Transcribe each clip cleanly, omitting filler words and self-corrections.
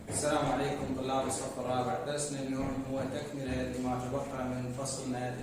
السلام عليكم طلاب الصف الرابع. درسنا اليوم هو تكملة لما تبقى من فصلنا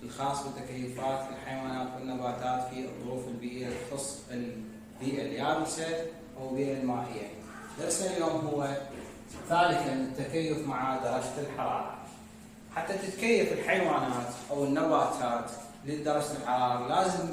الخاص بتكيفات الحيوانات والنباتات في الظروف البيئية تخص البيئة اليابسة أو البيئة المائية. درسنا اليوم هو ثالثا التكيف مع درجة الحرارة. حتى تتكيف الحيوانات أو النباتات لدرجة الحرارة لازم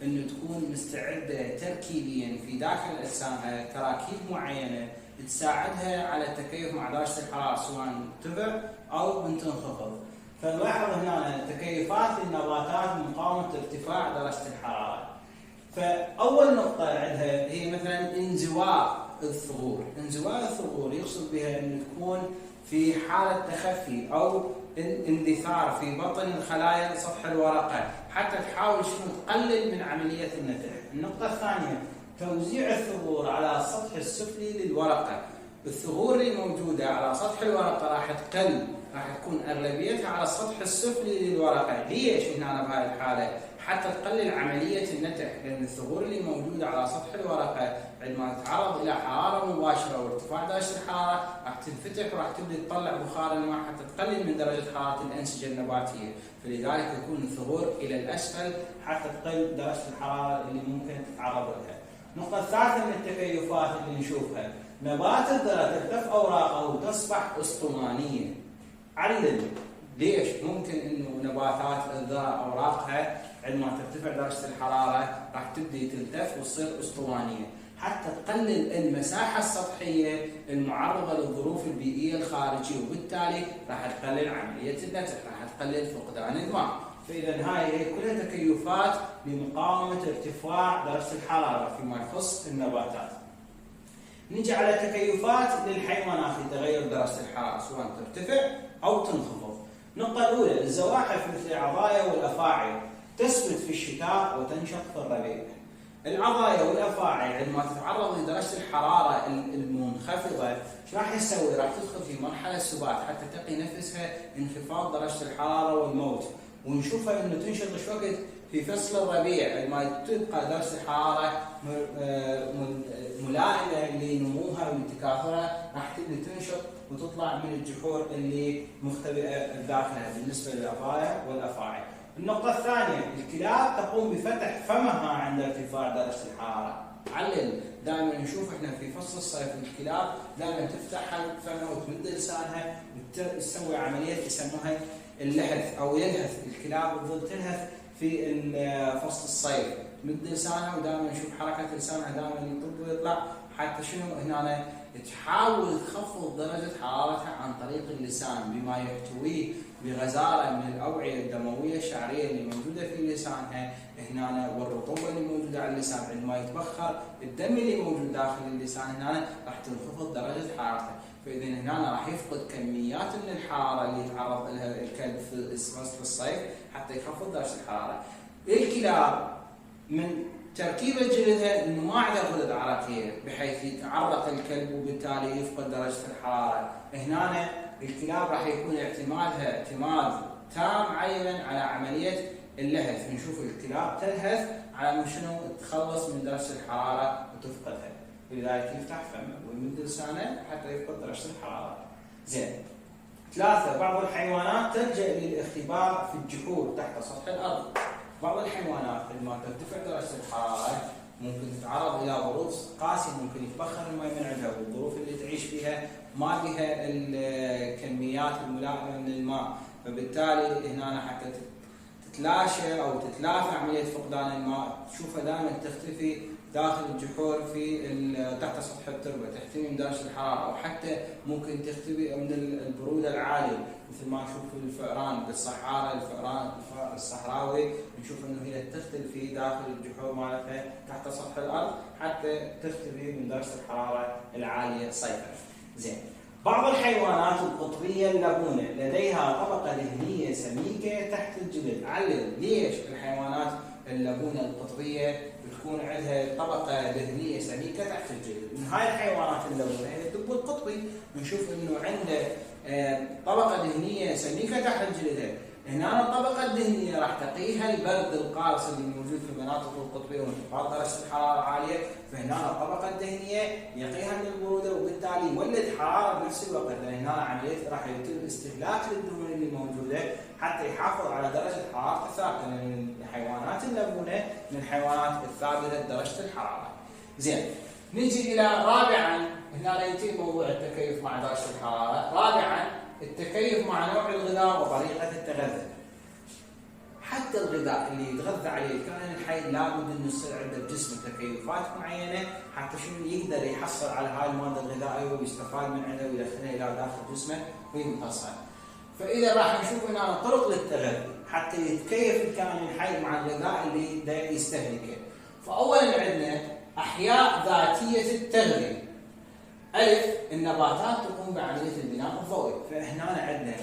أنه تكون مستعدة تركيبيا في داخل أجسامها تراكيب معينة تساعدها على التكيف مع درجة الحرارة سواء ترتفع أو أن تنخفض. فنلاحظ هنا تكيفات للنباتات مقاومة ارتفاع درجة الحرارة. فأول نقطة عندها هي مثلا انزواء الثغور. انزواء الثغور يقصد بها أن تكون في حالة تخفي أو اندثار في بطن الخلايا سطح الورقة حتى تحاول تقلل من عملية النتح. النقطة الثانية توزيع الثغور على السطح السفلي للورقة. الثغور اللي موجودة على سطح الورقة راح تقل، راح تكون أغلبيتها على السطح السفلي للورقة. ليش هنا بهذه الحالة؟ حتى تقلل عملية النتح، لأن الثغور اللي موجودة على سطح الورقة عندما تتعرض إلى حرارة مباشرة وارتفاع درجة الحرارة راح تنفتح وراح تبدأ تطلع بخار الماء حتى تقلل من درجة حرارة الأنسجة النباتية، فلذلك يكون الثغور إلى الأسفل حتى تقل درجة الحرارة اللي ممكن تتعرض لها. النقطة الثالثة من التكيفات اللي نشوفها نبات الذرة تكتف أوراقه وتصبح أسطوانية. علل ليش؟ ممكن إنه نباتات الذرة أوراقها عندما ترتفع درجة الحرارة راح تبدأ تلتف وتصير أسطوانية حتى تقلل المساحة السطحية المعرضة للظروف البيئية الخارجية، وبالتالي راح تقلل عملية النتح، راح تقلل فقدان الماء. فإذا هاي كلها تكيفات لمقاومة ارتفاع درجة الحرارة فيما يخص النباتات. نجي على تكيفات للحيوانات لتغير درجة الحرارة سواء ترتفع أو تنخفض. النقطة الأولى الزواحف مثل العضايا والأفاعي تثبت في الشتاء وتنشط في الربيع. العضايا والأفاعي عندما تتعرض لدرجة الحرارة المنخفضة ايش راح يسوي؟ راح تدخل في مرحلة سبات حتى تقي نفسها انخفاض درجة الحرارة والموت. ونشوفها انه تنشط ايش وقت؟ في فصل الربيع عندما تبقى درجة الحرارة ملائمة لنموها وتكاثرها راح تبدأ تنشط وتطلع من الجحور اللي مختبئة بداخلها بالنسبة للعضايا والأفاعي. النقطة الثانية الكلاب تقوم بفتح فمها عند ارتفاع درجة الحرارة. علل دائما نشوف احنا في فصل الصيف الكلاب دائما تفتح فمها وتمد لسانها وتسوي عملية يسموها اللهث او يلهث. الكلاب تظل تلهث في فصل الصيف، تمد لسانها ودائما نشوف حركة لسانها دائما يطب ويطلع حتى شنو هنا تحاول تخفض درجة حرارتها عن طريق اللسان بما يحتويه بغزارة من الأوعية الدموية الشعرية اللي موجودة في لسانها هنا، والرطوبة اللي موجودة على اللسان عندما يتبخر الدم اللي موجود داخل اللسان هنا راح تنخفض درجة حرارته. فإذا هنا راح يفقد كميات من الحرارة اللي يتعرض لها الكلب في فصل الصيف حتى يخفض درجة الحرارة. الكلاب من تركيبة جلدها انه ما عندها غدد عرقية بحيث يتعرق الكلب وبالتالي يفقد درجة الحرارة. هنا الكلاب راح يكون اعتمادها اعتماد تام عينا على عملية اللهث. نشوف الكلاب تلهث على شنو تخلص من درجة الحرارة وتفقدها، لذلك يفتح فمه ويمد لسانه حتى يفقد درجة الحرارة. زين. ثلاثة بعض الحيوانات تلجأ للاختباء في الجحور تحت سطح الأرض. بعض الحيوانات عندما ترتفع درجة الحرارة ممكن تتعرض إلى ظروف قاسية، ممكن يتبخر الماء من عندها والظروف اللي تعيش فيها ما بها الكميات الملائمة من الماء، فبالتالي هنا حتى تتلاشى أو تتلافى عملية فقدان الماء تشوفها دائما تختفي داخل الجحور في تحت سطح التربة، تحتمي من درجة الحرارة، أو حتى ممكن تختفي من البرودة العالية مثل ما نشوف في الفئران بالصحارى. الفئران الصحراوي نشوف انه هي تختفي في داخل الجحور مالتها تحت سطح الارض حتى تختفي من درجة الحرارة العالية صيفا. زين. بعض الحيوانات القطبية اللبونة لديها طبقة دهنية سميكة تحت الجلد. علل ليش الحيوانات اللبونة القطبية بتكون عندها طبقة دهنية سميكة تحت الجلد؟ من هاي الحيوانات اللبونة هي الدب القطبي نشوف انه عنده طبقة دهنية سميكة تحت جلدها. هنا الطبقة الدهنية راح تقيها البرد القارص اللي موجود في المناطق القطبية وانخفاض درجة الحرارة عالية، فهنا الطبقة الدهنية يقيها من البرودة وبالتالي يولد حرارة بنفس الوقت، لأن هنا عملية راح يتم استهلاك للدهون اللي موجودة حتى يحافظ على درجة الحرارة الثابتة، لأن الحيوانات اللبونة من الحيوانات الثابتة درجة الحرارة. زين، نجي إلى رابعا، هنا ينتهي موضوع التكيف مع درجة الحرارة. رابعا التكيف مع نوع الغذاء وطريقة التغذية. حتى الغذاء اللي يتغذى عليه الكائن الحي لابد انه يصير عنده بجسمه تكيفات معينه حتى شنو يقدر يحصل على هاي الماده الغذائيه ويستفاد من عندها ويدخلها الى داخل جسمه ويمتصها. فاذا راح نشوف هنا طرق للتغذيه حتى يتكيف الكائن الحي مع الغذاء اللي دا يستهلكه. فاولا عندنا احياء ذاتيه التغذيه. ألف، النباتات تقوم بعملية البناء الضوئي، فهنا عندنا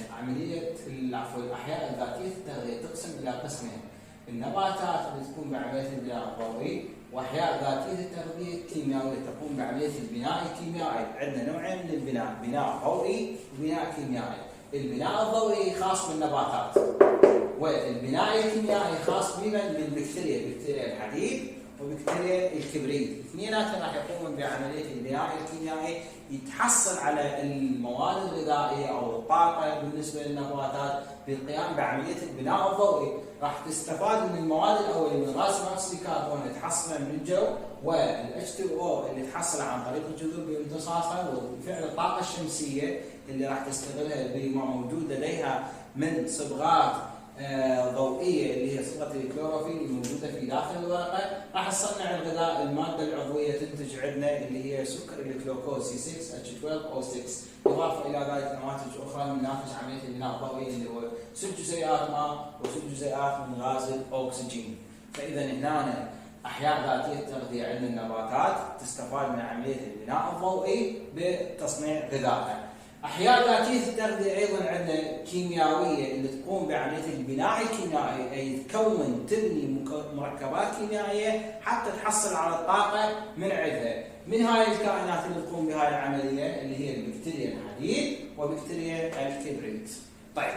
الأحياء الذاتية التغذية تقسم إلى قسمين، النباتات اللي تقوم بعملية البناء الضوئي، وأحياء ذاتية التغذية الكيميائية تقوم بعملية البناء الكيميائي. عندنا نوعين من البناء، بناء ضوئي وبناء كيميائي. البناء الضوئي خاص بالنباتات، والبناء الكيميائي خاص بالبكتيريا، بكتيريا الحديد وبكتيريا الكبريت. اثنيناتهم راح يقومون بعمليه البناء الكيميائي، يتحصل على المواد الغذائيه او الطاقه بالنسبه للنباتات بالقيام بعمليه البناء الضوئي. راح تستفاد من المواد الاوليه من غاز ثاني الكربون اللي تحصلها من الجو، والH2O اللي تحصل عن طريق الجذور بامتصاصها، وفعل الطاقه الشمسيه اللي راح تستغلها بما موجود لديها من صبغات ضوئيه اللي هي صبغه الكلوروفيل الموجوده في داخل الورقه. راح تصنع الغذاء الماده العضويه تنتج عندنا اللي هي سكر الجلوكوز C6H12O6، اضافه الى ذلك نواتج اخرى من ناتج عمليه البناء الضوئي اللي هو 6 جزيئات ماء و6 جزيئات من غاز الاكسجين. فاذا هنا احياء ذاتيه التغذيه عندنا النباتات تستفاد من عمليه البناء الضوئي بتصنيع غذائها. احياء ذاتيه التغذيه ايضا عندنا كيميائيه اللي تقوم بعمليه البناء الكيميائي، اي تبني مركبات كيميائيه حتى تحصل على الطاقه من عندها. من هاي الكائنات اللي تقوم بهاي العمليه اللي هي البكتيريا الحديد وبكتيريا الكبريت. طيب،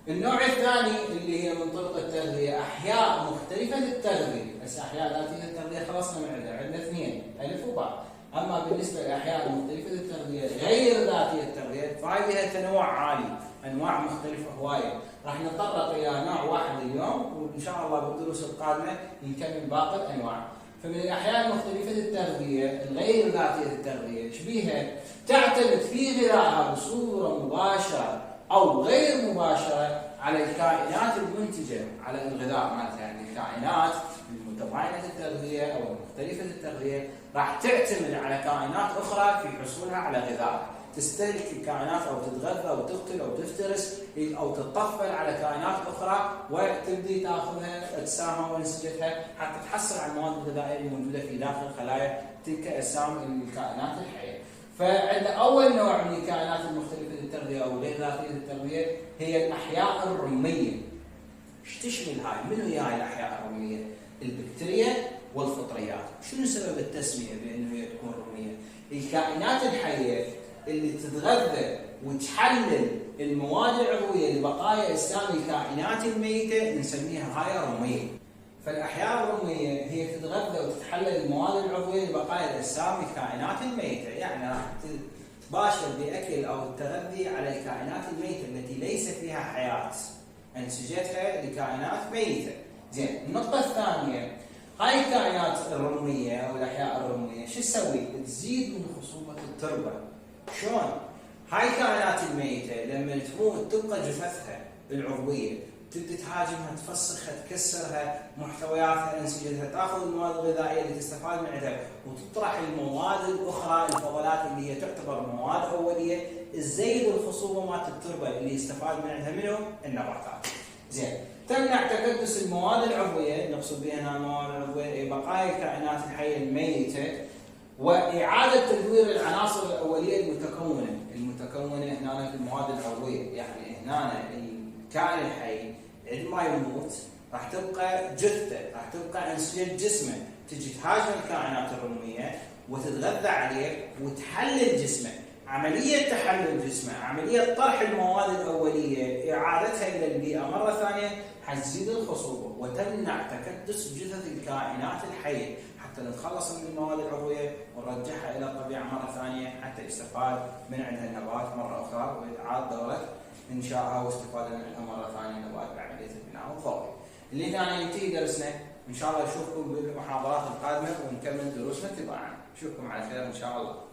النوع الثاني اللي هي من طرق التغذيه احياء مختلفه التغذيه. بس احياء ذاتيه التغذيه خلصنا من عندنا اثنين، الف وباء. اما بالنسبه للاحياء المختلفه التغذيه غير ذاتيه التغذيه فهي لها تنوع عالي، انواع مختلفه هوايه. راح نتطرق الى نوع واحد اليوم، وان شاء الله بالدروس القادمه نكمل باقي الانواع. فمن الاحياء المختلفه التغذيه الغير ذاتيه التغذيه شبيهه تعتمد في غذائها بصوره مباشره او غير مباشره على الكائنات المنتجه على الغذاء مالتها. يعني الكائنات المتباينه التغذيه او المختلفه التغذيه راح تعتمد على كائنات اخرى في حصولها على غذاء، تستهلك الكائنات او تتغذى او تقتل او تفترس او تتطفل على كائنات اخرى وتبدي تاخذها اجسامها وانسجتها حتى تحصل على المواد الغذائيه الموجوده في داخل خلايا تلك اجسام الكائنات الحيه. فعندنا اول نوع من الكائنات المختلفه التغذيه او غير ذاتيه التغذيه هي الاحياء الرميه. ايش تشمل هاي؟ منو هي هاي الاحياء الرميه؟ البكتيريا والفطريات. شنو سبب التسميه بانه هي تكون رميه؟ الكائنات الحيه اللي تتغذى وتحلل المواد العضويه لبقايا اجسام الكائنات الميته نسميها هاي رميه. فالاحياء الرميه هي تتغذى وتتحلل المواد العضويه لبقايا اجسام الكائنات الميته، يعني راح تباشر باكل او التغذي على الكائنات الميته التي ليس فيها حياه، انسجتها لكائنات ميته. زين، النقطه الثانيه، هاي الكائنات الرميه او الاحياء الرميه شو تسوي؟ تزيد من خصوبه التربه. شلون؟ هاي الكائنات الميته لما تموت تبقى جثثها العضويه، تبدي تهاجمها، تفسخها، تكسرها، محتوياتها، انسجتها، تاخذ المواد الغذائيه اللي تستفاد من عندها وتطرح المواد الاخرى، الفضلات اللي هي تعتبر مواد اوليه تزيد الخصوبه مالت التربه اللي يستفاد من عندها منهم النباتات. زين، تمنع تكدس المواد العضويه، نقصد بها المواد العضويه بقايا الكائنات الحيه الميته، واعاده تدوير العناصر الاوليه المتكونه هنا في المواد العضويه. يعني هنا الكائن الحي عندما يموت راح تبقى جثه، راح تبقى انسجه جسمه، تجي تهاجم الكائنات الرميه وتتغذى عليه وتحلل جسمه. عملية تحلل جسمه، عملية طرح المواد الأولية، إعادتها إلى البيئة مرة ثانية حتزيد الخصوبة وتمنع تكدس جثث الكائنات الحية حتى نتخلص من المواد العضوية ونرجعها إلى الطبيعة مرة ثانية حتى يستفاد من عندها النبات مرة أخرى ويتعاد دورة إنشائها واستفادة منها مرة ثانية النبات بعملية البناء الضوئي. اللي كان ينتهي درسنا إن شاء الله نشوفكم بالمحاضرات القادمة ونكمل دروسنا تباعا. نشوفكم على خير إن شاء الله.